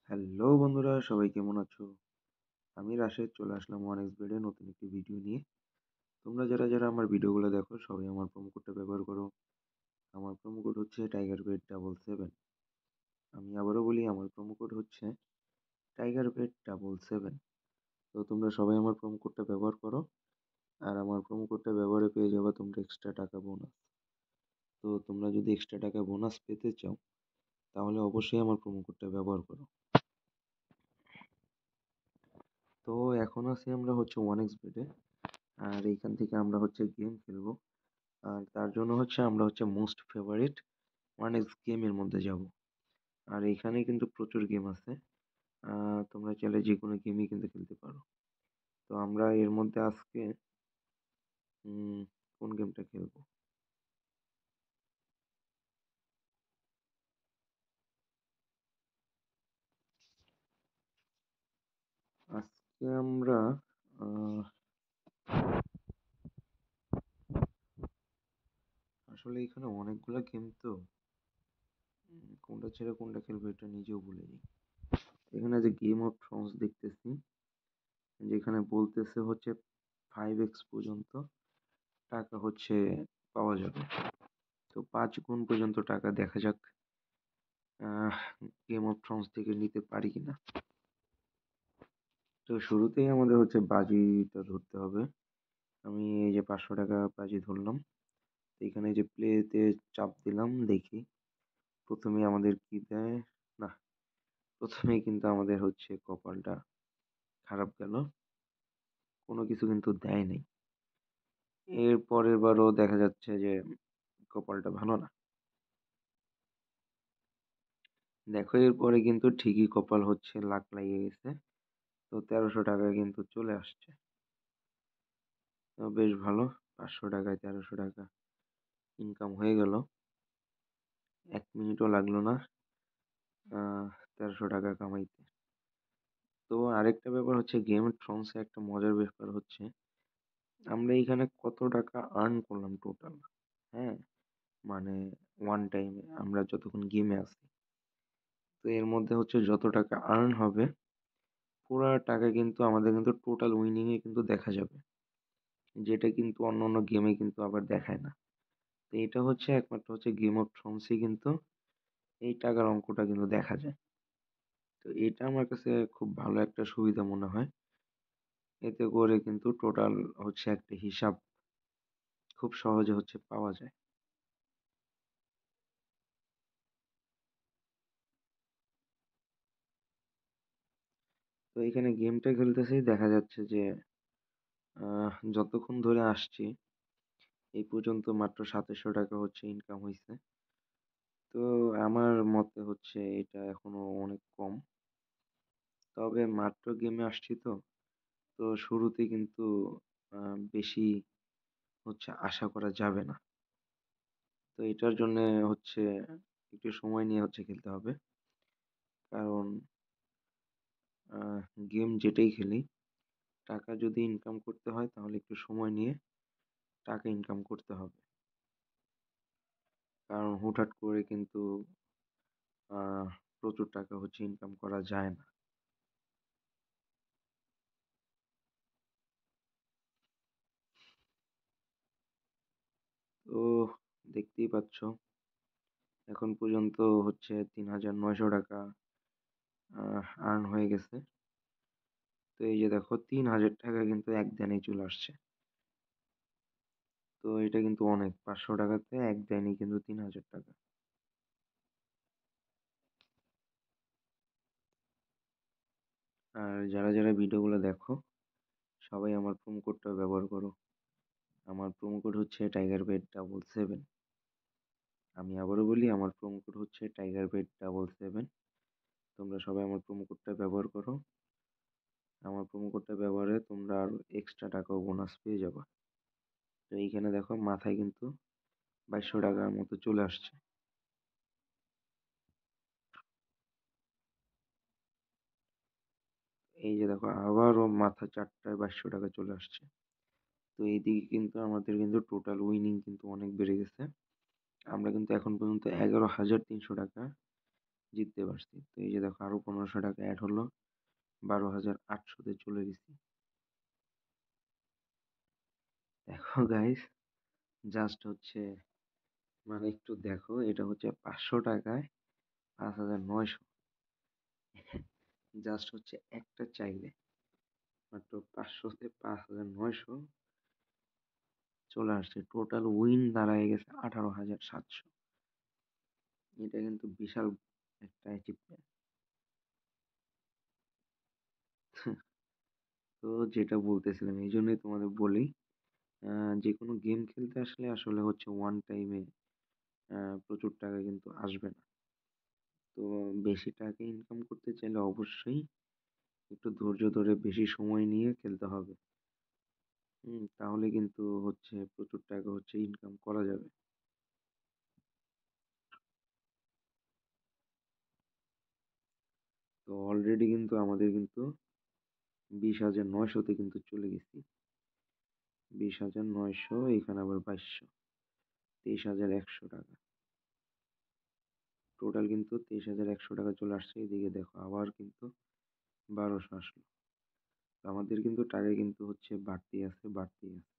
Hello বন্ধুরা, সবাই কেমন আছো? আমি রাশেদ চলে আসলাম OneXBet নতুন একটি ভিডিও নিয়ে। তোমরা যারা আমার ভিডিওগুলো দেখো সবাই আমার প্রোমো কোডটা ব্যবহার করো। আমার প্রোমো কোড হচ্ছে TigerBet77। আমি আবারও বলি, আমার প্রোমো কোড হচ্ছে TigerBet77। তো তোমরা সবাই আমার প্রোমো কোডটা ব্যবহার করো, আর আমার প্রোমো কোডটা ব্যবহারে পেয়ে যাবে তোমরা এক্সট্রা টাকা বোনাস। তো তোমরা যদি এক্সট্রা টাকা বোনাস পেতে চাও তাহলে অবশ্যই আমার প্রোমো কোডটা ব্যবহার করো। তো এখন আছি আমরা হচ্ছে OneXBet-এ, আর এইখান থেকে আমরা হচ্ছে গেম খেলবো। আর তার জন্য হচ্ছে আমরা হচ্ছে মোস্ট ফেভারিট ওয়ান গেমের মধ্যে যাব। আর এখানে কিন্তু প্রচুর গেম আছে। তোমরা চাইলে যে কোনো গেমই কিন্তু খেলতে পারো। তো আমরা এর মধ্যে আজকে উম, কোন গেমটা খেলবো? আজকে আমরা আহ, আসলে এখানে অনেকগুলা গেম, তো কোনটা ছেড়ে কোনটা খেলবো এটা নিজেও ভুলে যাই। এখানে যে গেম অফ থ্রোনস দেখতেছি, যেখানে বলতেছে হচ্ছে 5x পর্যন্ত টাকা হচ্ছে পাওয়া যাবে। তো 5 গুণ পর্যন্ত টাকা দেখা যাক গেম অফ থ্রোনস থেকে নিতে পারি কিনা। তো শুরুতেই আমাদের হচ্ছে বাজিটা ধরতে হবে। আমি এই যে 500 টাকা বাজি ধরলাম। তো এখানে যে প্লেতে চাপ দিলাম, দেখি প্রথমে আমাদের কি দেয়। না, প্রথমেই কিন্তু আমাদের হচ্ছে কপালটা খারাপ গেল, কোনো কিছু কিন্তু দেয় নাই। এর পরের বারও দেখা যাচ্ছে যে কপালটা ভালো না। দেখো, এরপরে কিন্তু ঠিকই কপাল হচ্ছে লাক লাগিয়ে গেছে। তো 1300 টাকা কিন্তু চলে আসছে। তো বেশ ভালো, 500 টাকায় 1300 টাকা ইনকাম হয়ে গেল। 1 মিনিটও লাগলো না 1300 টাকা কামাইতে। তো আরেকটা ব্যাপার হচ্ছে গেম অফ থ্রোনস একটা মজার ব্যাপার হচ্ছে আমরা এখানে কত টাকা আর্ন করলাম টোটাল। হ্যাঁ, মানে ওয়ান টাইমে আমরা যতক্ষণ গেমে আছি, তো এর মধ্যে হচ্ছে যত টাকা আর্ন হবে পুরা টাকা কিন্তু আমাদের কিন্তু টোটাল উইনিং এ কিন্তু দেখা যাবে, যেটা কিন্তু অন্য অন্য গেমে কিন্তু আবার দেখায় না। তো এটা হচ্ছে একমাত্র হচ্ছে গেম অফ থ্রোনসে কিন্তু এই টাকার অঙ্কটা কিন্তু দেখা যায়। তো এটা আমার কাছে খুব ভালো একটা সুবিধা মনে হয়। এতে করে কিন্তু টোটাল হচ্ছে একটা হিসাব খুব সহজে হচ্ছে পাওয়া যায়। তো এখানে গেমটা খেলতেছি, দেখা যাচ্ছে যে যতক্ষণ ধরে আসছি এই পর্যন্ত মাত্র 2700 টাকা হচ্ছে ইনকাম হয়েছে। তো আমার মতে হচ্ছে এটা এখনো অনেক কম। তবে মাত্র গেমে আসছি, তো তো শুরুতে কিন্তু বেশি হচ্ছে আশা করা যাবে না। তো এটার জন্য হচ্ছে একটু সময় নিয়ে হচ্ছে খেলতে হবে। কারণ গেম যেটাই খেলি, টাকা যদি ইনকাম করতে হয় তাহলে একটু সময় নিয়ে টাকা ইনকাম করতে হবে। কারণ হুটহাট করে কিন্তু আহ প্রচুর টাকা হচ্ছে ইনকাম করা যায় না। তো দেখতেই পাচ্ছ এখন পর্যন্ত হচ্ছে 3900 টাকা আর্ন হয়ে গেছে। তো এই যে দেখো, 3000 টাকা কিন্তু একদিনেই চলে আসছে। তো এটা কিন্তু অনেক, 500 টাকাতে একদিনই কিন্তু 3000 টাকা। আর যারা ভিডিওগুলো দেখো সবাই আমার প্রোমো কোডটা ব্যবহার করো। আমার প্রোমো কোড হচ্ছে TigerBet77। আমি আবারও বলি, আমার প্রোমো কোড হচ্ছে TigerBet77। তোমরা সবাই আমার প্রোমো কোডটা ব্যবহার করো। আমার প্রোমো কোডটা ব্যবহারে তোমরা আরো এক্সট্রা টাকাও বোনাস পেয়ে যাবে। তো এইখানে দেখো মাথায় কিন্তু 2200 টাকার মতো চলে আসছে। এই যে দেখো, আবারও মাথা চারটায় 2200 টাকা চলে আসছে। তো এইদিকে কিন্তু আমাদের কিন্তু টোটাল উইনিং কিন্তু অনেক বেড়ে গেছে। আমরা কিন্তু এখন পর্যন্ত 11,300 টাকা জিততে পারছি। তো এই যে দেখো আরো 1500 টাকা অ্যাড হলো, 12,800-তে চলে গেছি। দেখো গাইস, জাস্ট হচ্ছে মানে একটু দেখো, এটা হচ্ছে 500 টাকায় 5,900। জাস্ট হচ্ছে একটা চাইলে মাত্র 500-তে 5,900 চলে আসছে। টোটাল উইন দাঁড়ায় গেছে 18,700। এটা কিন্তু বিশাল একটা অ্যাচিভমেন্ট। তো যেটা বলতেছিলাম এই জন্যই তোমাদের বলি, যে কোনো গেম খেলতে আসলে আসলে হচ্ছে ওয়ান টাইমে প্রচুর টাকা কিন্তু আসবে না। তো বেশি টাকা ইনকাম করতে চাইলে অবশ্যই একটু ধৈর্য ধরে বেশি সময় নিয়ে খেলতে হবে। তাহলে কিন্তু হচ্ছে প্রচুর টাকা হচ্ছে ইনকাম করা যাবে। তো অলরেডি কিন্তু আমাদের কিন্তু 20,900-তে কিন্তু চলে গেছি। 20,900, এখানে আবার 2200, 23,100 টাকা। টোটাল কিন্তু 23,100 টাকা চলে আসছে। এদিকে দেখো আবার কিন্তু 1200 আসলো। তো আমাদের কিন্তু টাকা কিন্তু হচ্ছে বাড়তি আছে, বাড়তি আছে।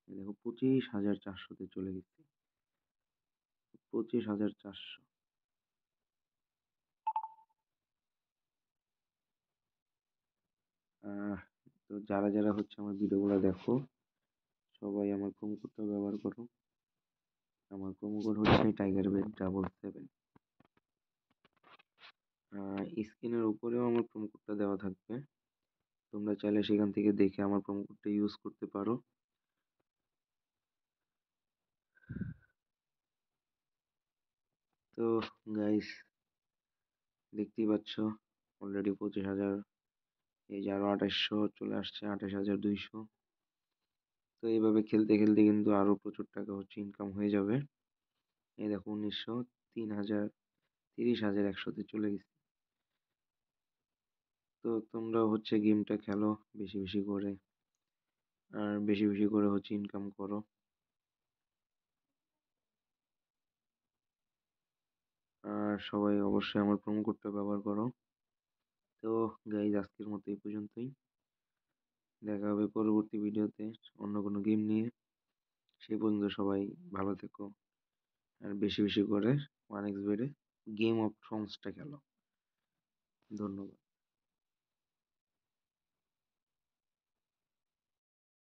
এই দেখো 25,400-তে চলে গেছি। 25,400। আহ তো যারা যারা হচ্ছে আমার ভিডিওগুলো দেখো, সবাই আমার প্রোমো কোডটা ব্যবহার করো। আমার প্রোমো কোড হচ্ছে টাইগারবেট77। স্ক্রিনের উপরেও আমার প্রোমো কোডটা দেওয়া থাকবে, তোমরা চাইলে সেখান থেকে দেখে আমার প্রোমো কোডটা ইউজ করতে পারো। তো গাইস, দেখতেই পাচ্ছ অলরেডি 25,000, এই যে আরো 2800 চলে আসছে, 28,200। তো এইভাবে খেলতে খেলতে কিন্তু আরো প্রচুর টাকা হচ্ছে ইনকাম হয়ে যাবে। এই দেখো 1900, 3,000, 30,100-তে চলে গেছে। তো তোমরা হচ্ছে গেমটা খেলো বেশি বেশি করে, আর বেশি বেশি করে হচ্ছে ইনকাম করো। আর সবাই অবশ্যই আমার প্রোমো কোডটা ব্যবহার করো। তো গাইজ, আজকের মতো এই পর্যন্তই। দেখা হবে পরবর্তী ভিডিওতে অন্য কোনো গেম নিয়ে। সেই পর্যন্ত সবাই ভালো থেকো, আর বেশি বেশি করে 1xbet গেম অফ থ্রোনসটা খেলো। ধন্যবাদ।